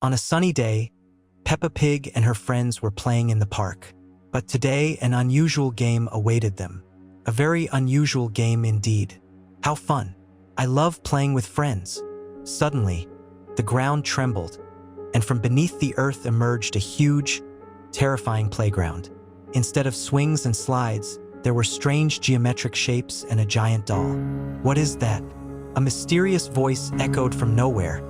On a sunny day, Peppa Pig and her friends were playing in the park. But today, an unusual game awaited them. A very unusual game indeed. How fun! I love playing with friends. Suddenly, the ground trembled, and from beneath the earth emerged a huge, terrifying playground. Instead of swings and slides, there were strange geometric shapes and a giant doll. What is that? A mysterious voice echoed from nowhere,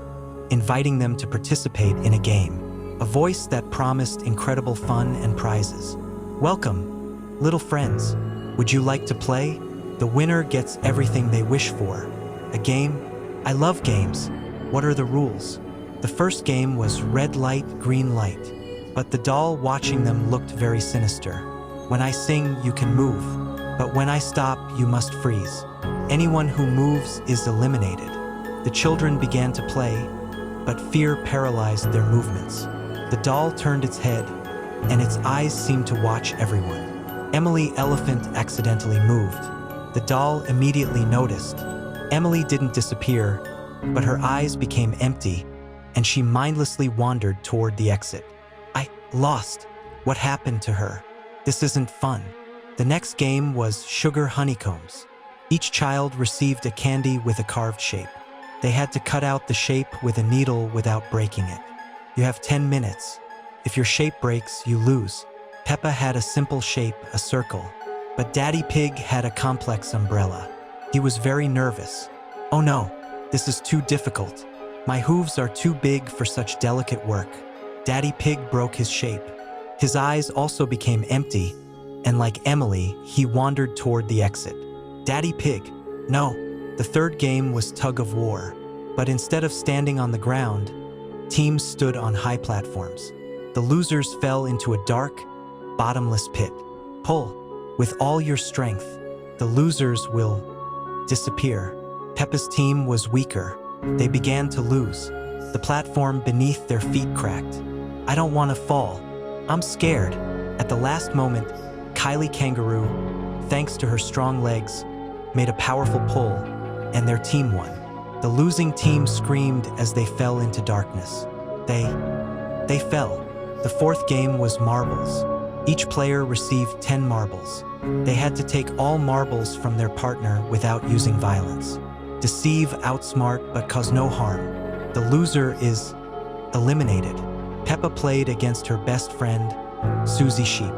inviting them to participate in a game. A voice that promised incredible fun and prizes. Welcome, little friends. Would you like to play? The winner gets everything they wish for. A game? I love games. What are the rules? The first game was red light, green light. But the doll watching them looked very sinister. When I sing, you can move. But when I stop, you must freeze. Anyone who moves is eliminated. The children began to play, but fear paralyzed their movements. The doll turned its head, and its eyes seemed to watch everyone. Emily Elephant accidentally moved. The doll immediately noticed. Emily didn't disappear, but her eyes became empty, and she mindlessly wandered toward the exit. I lost. What happened to her? This isn't fun. The next game was Sugar Honeycombs. Each child received a candy with a carved shape. They had to cut out the shape with a needle without breaking it. You have 10 minutes. If your shape breaks, you lose. Peppa had a simple shape, a circle. But Daddy Pig had a complex umbrella. He was very nervous. Oh no, this is too difficult. My hooves are too big for such delicate work. Daddy Pig broke his shape. His eyes also became empty, and like Emily, he wandered toward the exit. Daddy Pig, no. The third game was Tug of War. But instead of standing on the ground, teams stood on high platforms. The losers fell into a dark, bottomless pit. Pull with all your strength. The losers will disappear. Peppa's team was weaker. They began to lose. The platform beneath their feet cracked. I don't want to fall. I'm scared. At the last moment, Kylie Kangaroo, thanks to her strong legs, made a powerful pull, and their team won. The losing team screamed as they fell into darkness. They fell. The fourth game was marbles. Each player received 10 marbles. They had to take all marbles from their partner without using violence. Deceive, outsmart, but cause no harm. The loser is eliminated. Peppa played against her best friend, Susie Sheep.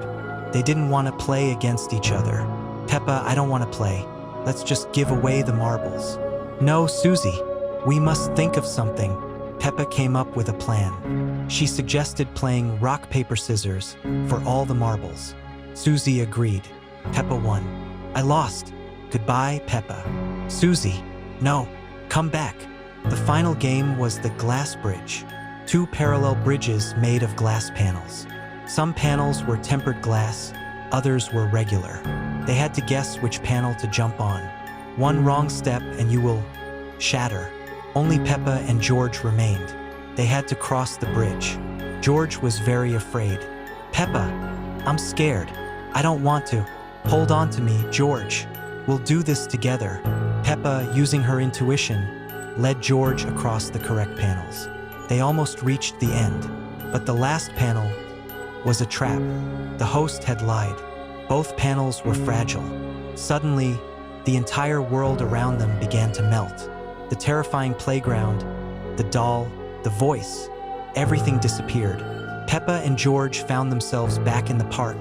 They didn't want to play against each other. Peppa, I don't want to play. Let's just give away the marbles. No, Susie, we must think of something. Peppa came up with a plan. She suggested playing rock, paper, scissors for all the marbles. Susie agreed. Peppa won. I lost. Goodbye, Peppa. Susie, no, come back. The final game was the glass bridge. 2 parallel bridges made of glass panels. Some panels were tempered glass, others were regular. They had to guess which panel to jump on. One wrong step and you will shatter. Only Peppa and George remained. They had to cross the bridge. George was very afraid. Peppa, I'm scared. I don't want to. Hold on to me, George. We'll do this together. Peppa, using her intuition, led George across the correct panels. They almost reached the end, but the last panel was a trap. The host had lied. Both panels were fragile. Suddenly, the entire world around them began to melt. The terrifying playground, the doll, the voice, everything disappeared. Peppa and George found themselves back in the park,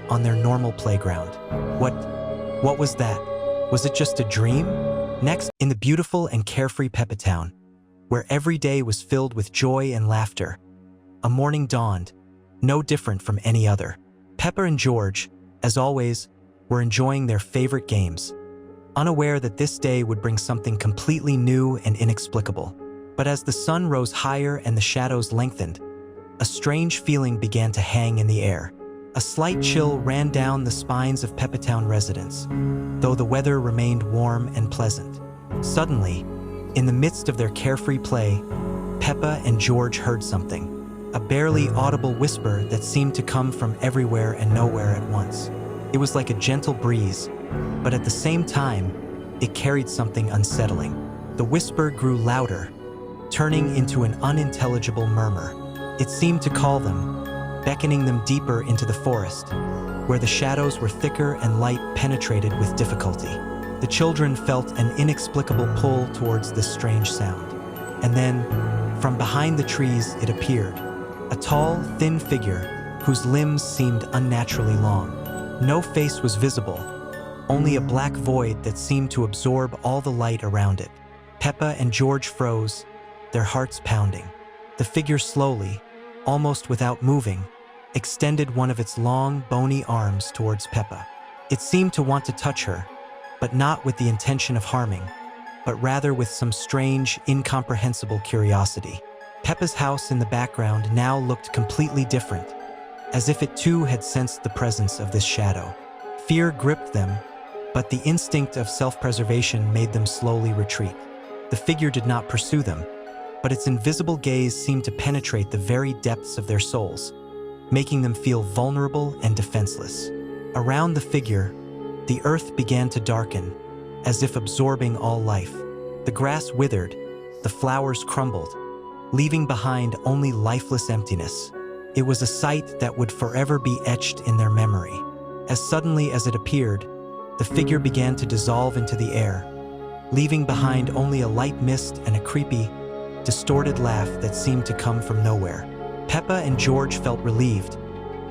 on their normal playground. What was that? Was it just a dream? Next, in the beautiful and carefree Peppa Town, where every day was filled with joy and laughter, a morning dawned, no different from any other. Peppa and George, as always, were enjoying their favorite games, unaware that this day would bring something completely new and inexplicable. But as the sun rose higher and the shadows lengthened, a strange feeling began to hang in the air. A slight chill ran down the spines of Peppa Town residents, though the weather remained warm and pleasant. Suddenly, in the midst of their carefree play, Peppa and George heard something, a barely audible whisper that seemed to come from everywhere and nowhere at once. It was like a gentle breeze, but at the same time, it carried something unsettling. The whisper grew louder, turning into an unintelligible murmur. It seemed to call them, beckoning them deeper into the forest, where the shadows were thicker and light penetrated with difficulty. The children felt an inexplicable pull towards this strange sound. And then, from behind the trees it appeared, a tall, thin figure whose limbs seemed unnaturally long. No face was visible, only a black void that seemed to absorb all the light around it. Peppa and George froze, their hearts pounding. The figure slowly, almost without moving, extended one of its long, bony arms towards Peppa. It seemed to want to touch her, but not with the intention of harming, but rather with some strange, incomprehensible curiosity. Peppa's house in the background now looked completely different, as if it too had sensed the presence of this shadow. Fear gripped them, but the instinct of self-preservation made them slowly retreat. The figure did not pursue them, but its invisible gaze seemed to penetrate the very depths of their souls, making them feel vulnerable and defenseless. Around the figure, the earth began to darken, as if absorbing all life. The grass withered, the flowers crumbled, leaving behind only lifeless emptiness. It was a sight that would forever be etched in their memory. As suddenly as it appeared, the figure began to dissolve into the air, leaving behind only a light mist and a creepy, distorted laugh that seemed to come from nowhere. Peppa and George felt relieved,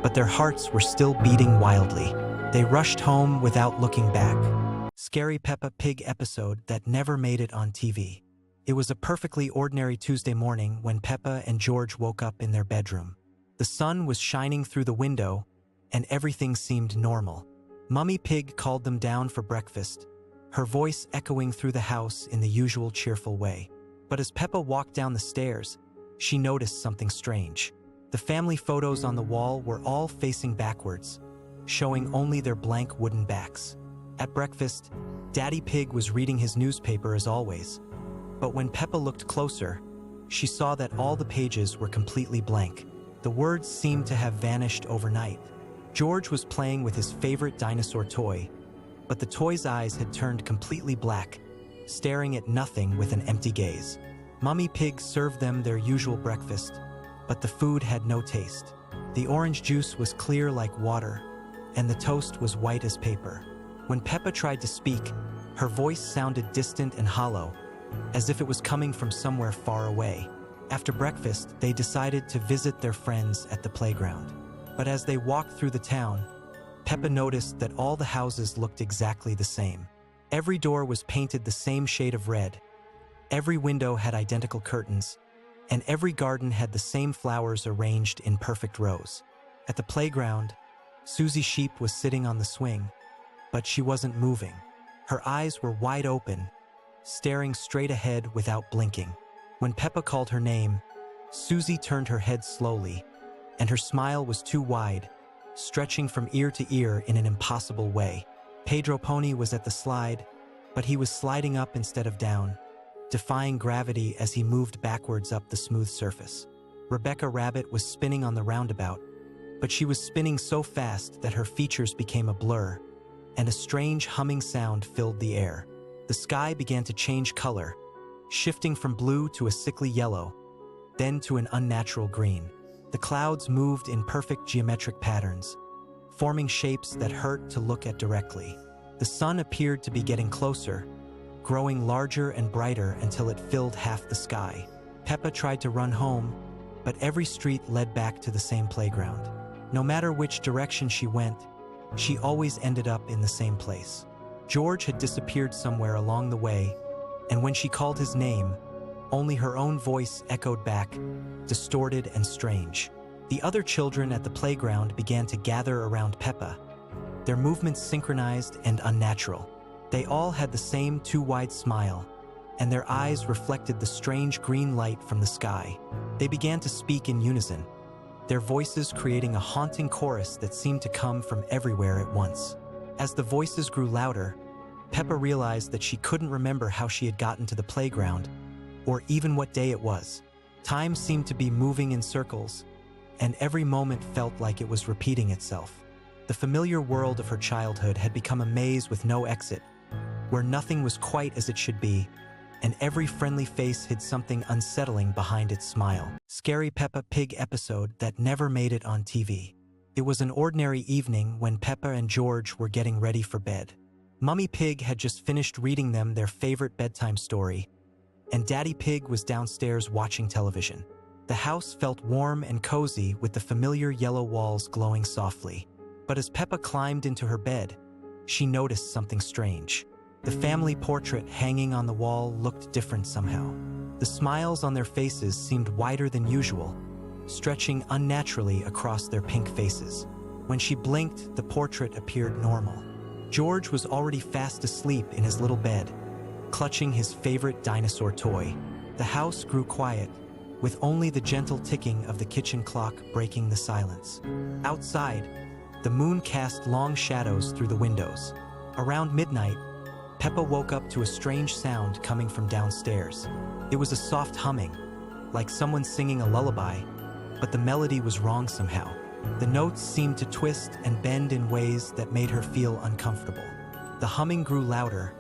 but their hearts were still beating wildly. They rushed home without looking back. Scary Peppa Pig episode that never made it on TV. It was a perfectly ordinary Tuesday morning when Peppa and George woke up in their bedroom. The sun was shining through the window, and everything seemed normal. Mummy Pig called them down for breakfast, her voice echoing through the house in the usual cheerful way. But as Peppa walked down the stairs, she noticed something strange. The family photos on the wall were all facing backwards, showing only their blank wooden backs. At breakfast, Daddy Pig was reading his newspaper as always. But when Peppa looked closer, she saw that all the pages were completely blank. The words seemed to have vanished overnight. George was playing with his favorite dinosaur toy, but the toy's eyes had turned completely black, staring at nothing with an empty gaze. Mummy Pig served them their usual breakfast, but the food had no taste. The orange juice was clear like water, and the toast was white as paper. When Peppa tried to speak, her voice sounded distant and hollow, as if it was coming from somewhere far away. After breakfast, they decided to visit their friends at the playground. But as they walked through the town, Peppa noticed that all the houses looked exactly the same. Every door was painted the same shade of red, every window had identical curtains, and every garden had the same flowers arranged in perfect rows. At the playground, Susie Sheep was sitting on the swing, but she wasn't moving. Her eyes were wide open, staring straight ahead without blinking. When Peppa called her name, Susie turned her head slowly, and her smile was too wide, stretching from ear to ear in an impossible way. Pedro Pony was at the slide, but he was sliding up instead of down, defying gravity as he moved backwards up the smooth surface. Rebecca Rabbit was spinning on the roundabout, but she was spinning so fast that her features became a blur, and a strange humming sound filled the air. The sky began to change color, shifting from blue to a sickly yellow, then to an unnatural green. The clouds moved in perfect geometric patterns, forming shapes that hurt to look at directly. The sun appeared to be getting closer, growing larger and brighter until it filled half the sky. Peppa tried to run home, but every street led back to the same playground. No matter which direction she went, she always ended up in the same place. George had disappeared somewhere along the way, and when she called his name, only her own voice echoed back, distorted and strange. The other children at the playground began to gather around Peppa, their movements synchronized and unnatural. They all had the same too-wide smile, and their eyes reflected the strange green light from the sky. They began to speak in unison, their voices creating a haunting chorus that seemed to come from everywhere at once. As the voices grew louder, Peppa realized that she couldn't remember how she had gotten to the playground, or even what day it was. Time seemed to be moving in circles, and every moment felt like it was repeating itself. The familiar world of her childhood had become a maze with no exit, where nothing was quite as it should be, and every friendly face hid something unsettling behind its smile. Scary Peppa Pig episode that never made it on TV. It was an ordinary evening when Peppa and George were getting ready for bed. Mummy Pig had just finished reading them their favorite bedtime story, and Daddy Pig was downstairs watching television. The house felt warm and cozy with the familiar yellow walls glowing softly. But as Peppa climbed into her bed, she noticed something strange. The family portrait hanging on the wall looked different somehow. The smiles on their faces seemed wider than usual, stretching unnaturally across their pink faces. When she blinked, the portrait appeared normal. George was already fast asleep in his little bed, clutching his favorite dinosaur toy. The house grew quiet, with only the gentle ticking of the kitchen clock breaking the silence. Outside, the moon cast long shadows through the windows. Around midnight, Peppa woke up to a strange sound coming from downstairs. It was a soft humming, like someone singing a lullaby, but the melody was wrong somehow. The notes seemed to twist and bend in ways that made her feel uncomfortable. The humming grew louder,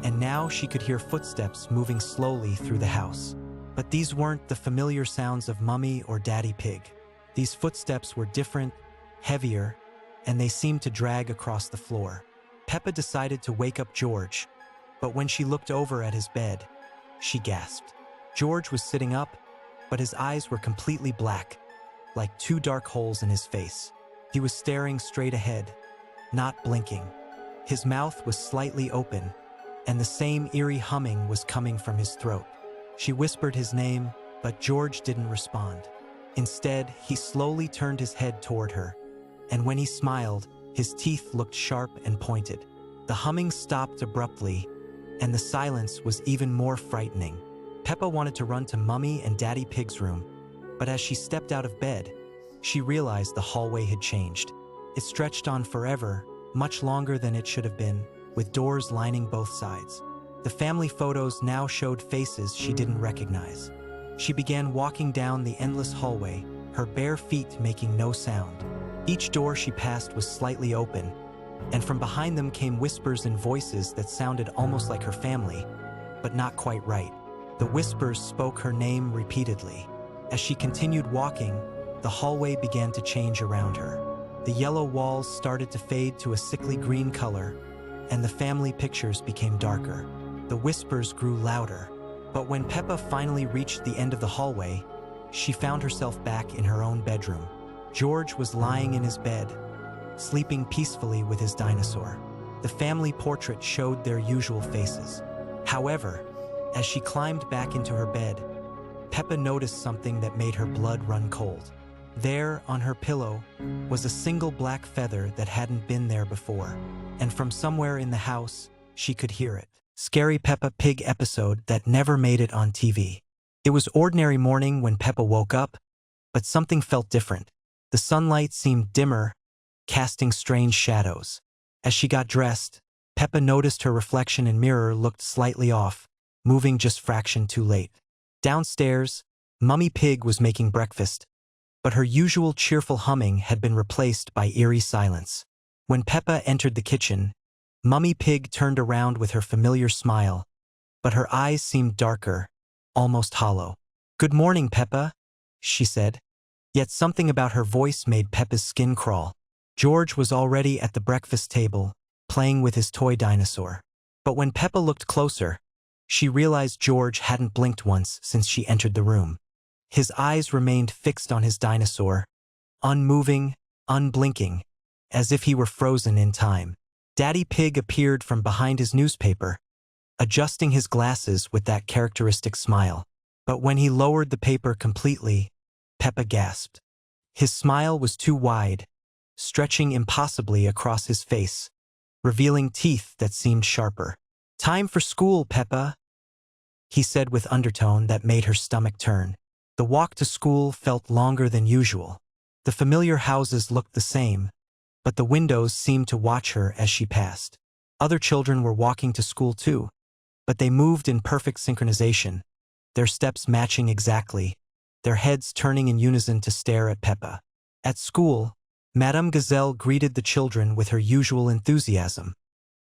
and now she could hear footsteps moving slowly through the house. But these weren't the familiar sounds of Mummy or Daddy Pig. These footsteps were different, heavier, and they seemed to drag across the floor. Peppa decided to wake up George, but when she looked over at his bed, she gasped. George was sitting up, but his eyes were completely black, like two dark holes in his face. He was staring straight ahead, not blinking. His mouth was slightly open, and the same eerie humming was coming from his throat. She whispered his name, but George didn't respond. Instead, he slowly turned his head toward her, and when he smiled, his teeth looked sharp and pointed. The humming stopped abruptly, and the silence was even more frightening. Peppa wanted to run to Mummy and Daddy Pig's room, but as she stepped out of bed, she realized the hallway had changed. It stretched on forever, much longer than it should have been, with doors lining both sides. The family photos now showed faces she didn't recognize. She began walking down the endless hallway, her bare feet making no sound. Each door she passed was slightly open, and from behind them came whispers and voices that sounded almost like her family, but not quite right. The whispers spoke her name repeatedly. As she continued walking, the hallway began to change around her. The yellow walls started to fade to a sickly green color, and the family pictures became darker. The whispers grew louder, but when Peppa finally reached the end of the hallway, she found herself back in her own bedroom. George was lying in his bed, sleeping peacefully with his dinosaur. The family portrait showed their usual faces. However, as she climbed back into her bed, Peppa noticed something that made her blood run cold. There, on her pillow, was a single black feather that hadn't been there before, and from somewhere in the house, she could hear it. Scary Peppa Pig episode that never made it on TV. It was ordinary morning when Peppa woke up, but something felt different. The sunlight seemed dimmer, casting strange shadows. As she got dressed, Peppa noticed her reflection in mirror looked slightly off, moving just fraction too late. Downstairs, Mummy Pig was making breakfast, but her usual cheerful humming had been replaced by eerie silence. When Peppa entered the kitchen, Mummy Pig turned around with her familiar smile, but her eyes seemed darker, almost hollow. "Good morning, Peppa," she said. Yet something about her voice made Peppa's skin crawl. George was already at the breakfast table, playing with his toy dinosaur. But when Peppa looked closer, she realized George hadn't blinked once since she entered the room. His eyes remained fixed on his dinosaur, unmoving, unblinking, as if he were frozen in time. Daddy Pig appeared from behind his newspaper, adjusting his glasses with that characteristic smile. But when he lowered the paper completely, Peppa gasped. His smile was too wide, stretching impossibly across his face, revealing teeth that seemed sharper. "Time for school, Peppa," he said with undertone that made her stomach turn. The walk to school felt longer than usual. The familiar houses looked the same, but the windows seemed to watch her as she passed. Other children were walking to school too, but they moved in perfect synchronization, their steps matching exactly, their heads turning in unison to stare at Peppa. At school, Madame Gazelle greeted the children with her usual enthusiasm,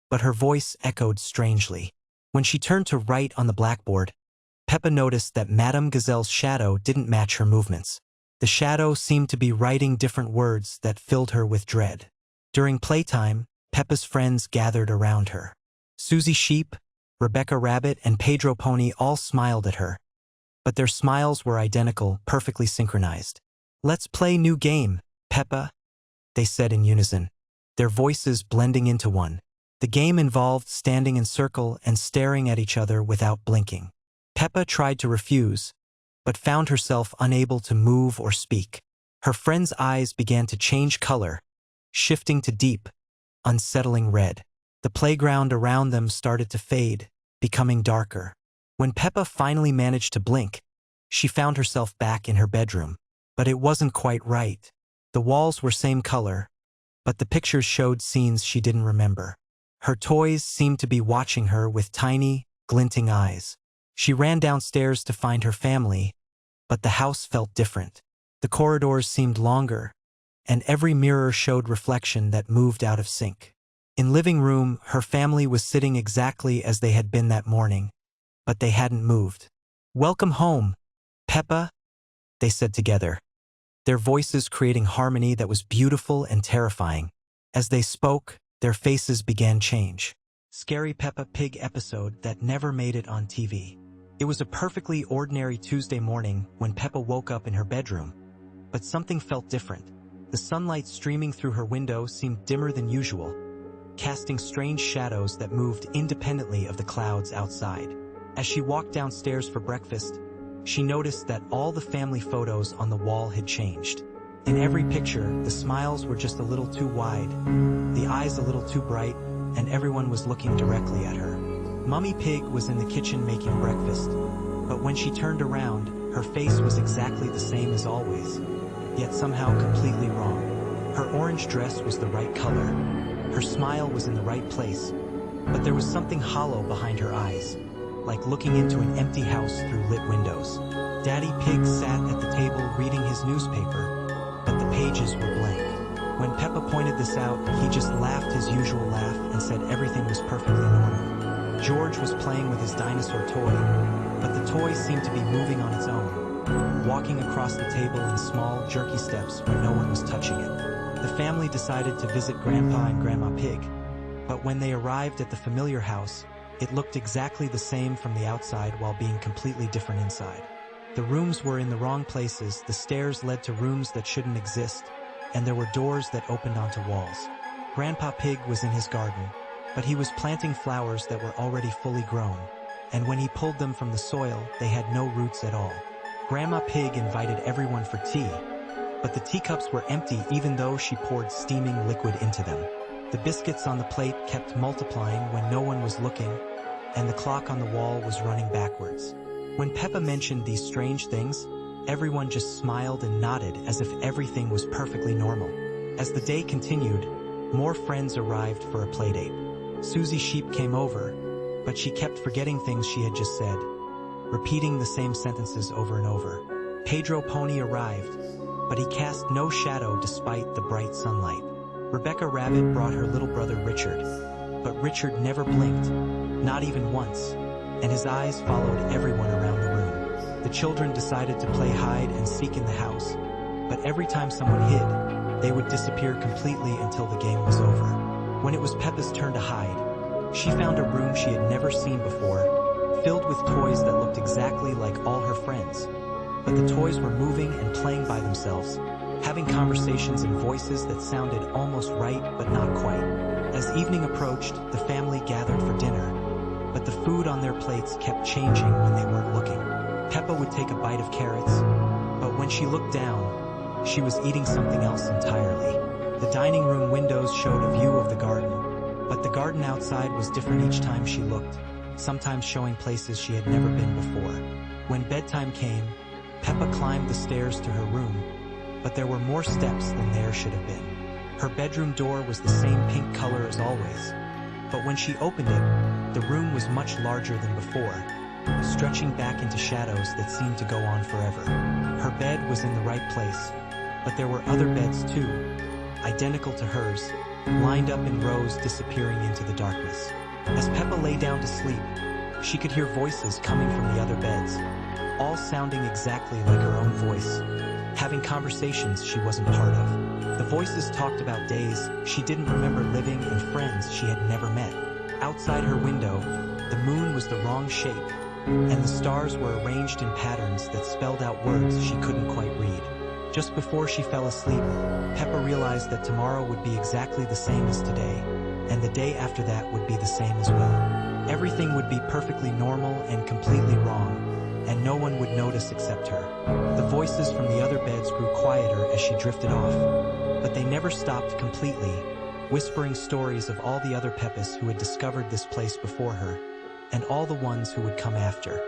but her voice echoed strangely. When she turned to write on the blackboard, Peppa noticed that Madame Gazelle's shadow didn't match her movements. The shadow seemed to be writing different words that filled her with dread. During playtime, Peppa's friends gathered around her. Susie Sheep, Rebecca Rabbit, and Pedro Pony all smiled at her, but their smiles were identical, perfectly synchronized. "Let's play new game, Peppa," they said in unison, their voices blending into one. The game involved standing in circle and staring at each other without blinking. Peppa tried to refuse, but found herself unable to move or speak. Her friends' eyes began to change color, shifting to deep, unsettling red. The playground around them started to fade, becoming darker. When Peppa finally managed to blink, she found herself back in her bedroom. But it wasn't quite right. The walls were same color, but the pictures showed scenes she didn't remember. Her toys seemed to be watching her with tiny, glinting eyes. She ran downstairs to find her family, but the house felt different. The corridors seemed longer, and every mirror showed reflection that moved out of sync. In living room, her family was sitting exactly as they had been that morning, but they hadn't moved. "Welcome home, Peppa," they said together, their voices creating harmony that was beautiful and terrifying. As they spoke, their faces began change. Scary Peppa Pig episode that never made it on TV. It was a perfectly ordinary Tuesday morning when Peppa woke up in her bedroom, but something felt different. The sunlight streaming through her window seemed dimmer than usual, casting strange shadows that moved independently of the clouds outside. As she walked downstairs for breakfast, she noticed that all the family photos on the wall had changed. In every picture, the smiles were just a little too wide, the eyes a little too bright, and everyone was looking directly at her. Mummy Pig was in the kitchen making breakfast, but when she turned around, her face was exactly the same as always, yet somehow completely wrong. Her orange dress was the right color, her smile was in the right place, but there was something hollow behind her eyes, like looking into an empty house through lit windows. Daddy Pig sat at the table reading his newspaper, but the pages were blank. When Peppa pointed this out, he just laughed his usual laugh and said everything was perfectly normal. George was playing with his dinosaur toy, but the toy seemed to be moving on its own, walking across the table in small, jerky steps when no one was touching it. The family decided to visit Grandpa and Grandma Pig, but when they arrived at the familiar house, it looked exactly the same from the outside while being completely different inside. The rooms were in the wrong places, the stairs led to rooms that shouldn't exist, and there were doors that opened onto walls. Grandpa Pig was in his garden, but he was planting flowers that were already fully grown, and when he pulled them from the soil, they had no roots at all. Grandma Pig invited everyone for tea, but the teacups were empty even though she poured steaming liquid into them. The biscuits on the plate kept multiplying when no one was looking, and the clock on the wall was running backwards. When Peppa mentioned these strange things, everyone just smiled and nodded as if everything was perfectly normal. As the day continued, more friends arrived for a playdate. Susie Sheep came over, but she kept forgetting things she had just said, repeating the same sentences over and over. Pedro Pony arrived, but he cast no shadow despite the bright sunlight. Rebecca Rabbit brought her little brother Richard, but Richard never blinked, not even once, and his eyes followed everyone around the room. The children decided to play hide and seek in the house, but every time someone hid, they would disappear completely until the game was over. When it was Peppa's turn to hide, she found a room she had never seen before, filled with toys that looked exactly like all her friends. But the toys were moving and playing by themselves, having conversations in voices that sounded almost right but not quite. As evening approached, the family gathered for dinner, but the food on their plates kept changing when they weren't looking. Peppa would take a bite of carrots, but when she looked down, she was eating something else entirely. The dining room windows showed a view of the garden, but the garden outside was different each time she looked, sometimes showing places she had never been before. When bedtime came, Peppa climbed the stairs to her room, but there were more steps than there should have been. Her bedroom door was the same pink color as always, but when she opened it, the room was much larger than before, stretching back into shadows that seemed to go on forever. Her bed was in the right place, but there were other beds too, identical to hers, lined up in rows disappearing into the darkness. As Peppa lay down to sleep, She could hear voices coming from the other beds, all sounding exactly like her own voice, having conversations she wasn't part of. The voices talked about days she didn't remember living and friends she had never met. Outside her window, the moon was the wrong shape, and the stars were arranged in patterns that spelled out words she couldn't quite read. Just before she fell asleep, Peppa realized that tomorrow would be exactly the same as today, and the day after that would be the same as well. Everything would be perfectly normal and completely wrong, and no one would notice except her. The voices from the other beds grew quieter as she drifted off, but they never stopped completely, whispering stories of all the other Peppas who had discovered this place before her, and all the ones who would come after.